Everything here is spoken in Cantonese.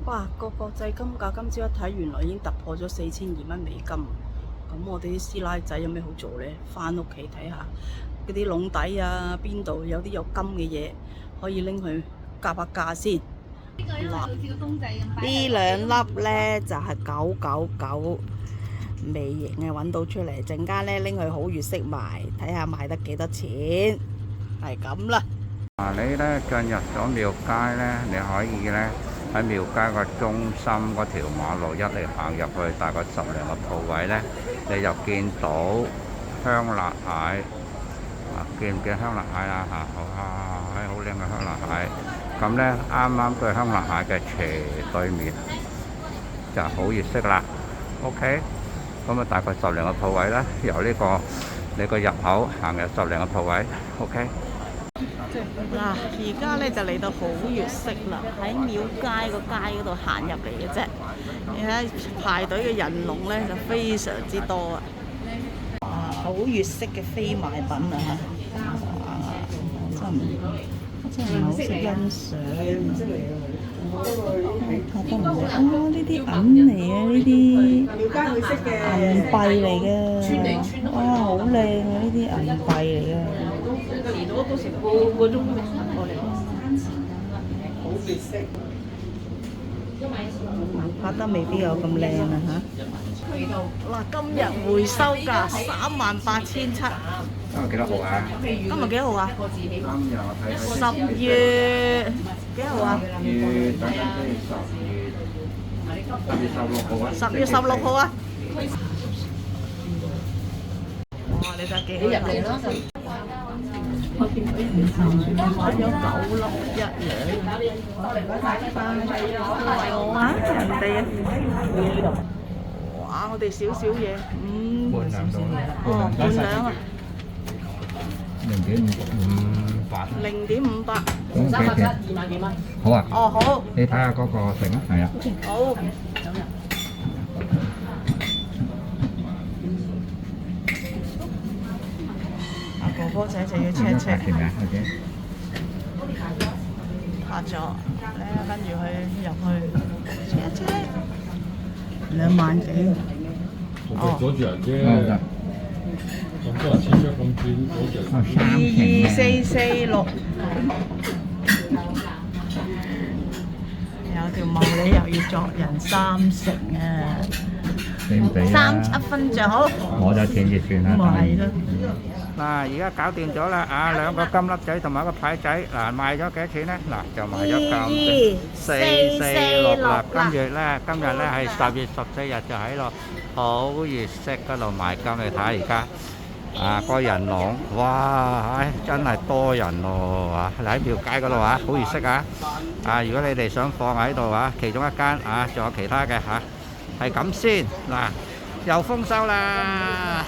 哇！個國際金價今朝一睇，原來已經突破咗4200美金。咁我哋啲師奶仔有咩好做呢？返屋企睇下嗰啲籠底啊，邊度有啲有金嘅嘢可以拎去夾下價先。嗱，呢兩粒呢就係999微型嘅，揾到出嚟，陣間呢拎去好月色賣，睇下賣得幾多錢，係咁啦。你呢進入咗廟街呢，你可以呢喺廟街個中心嗰條馬路一嚟行入去，大概10零個鋪位呢，你就見到香辣蟹。見唔見香辣蟹啊？好靚嘅香辣蟹。咁呢，啱啱對香辣蟹嘅斜對面就好月色啦。OK， 咁啊大概10零個鋪位啦，由呢個你個入口行入10零個鋪位。OK。嗱，而家咧就嚟到好月色啦，喺廟街個街嗰度行入嚟嘅啫。你睇排隊嘅人龍咧就非常之多啊！好月色嘅非賣品啊！真係唔係好識欣賞。睇得唔嚟啊！呢啲銀嚟嘅，呢啲銀幣嚟嘅。哇，好靚啊！呢啲銀幣嚟嘅。遲到成半個鐘過嚟。好月色。拍得未必有咁靚啊嚇！嗱，今日回收價38700。今日幾多號啊？今日幾號啊？今日我睇10月幾號啊？10月16號啊！哇！你睇幾好入嚟咯！買咗9粒1兩。我啊，人哋啊！哇！我哋少少嘢，半兩啊！0.58。2萬幾蚊。好啊。哦，好。你睇下嗰個成啊，係啊。好。阿哥哥仔就要 check check。拍咗，跟住佢入去 check check。2萬幾。哦。阻住人啫。咁多人簽咗咁短，阻住人。22446。有條茂利又要作人3成啊！俾唔俾啊37分就好。我就建議算啦。咁咪係咯。嗱，而家搞掂咗啦，兩個金粒仔同埋一個牌仔，賣咗幾多錢呢？就賣咗咁446啦。今日咧係10月14日，就喺度好月色嗰度賣金。你睇下而家個人龍，哇！真係多人咯你喺廟街嗰度好月色如果你哋想放喺度其中一間仲有其他嘅係咁先。又豐收啦！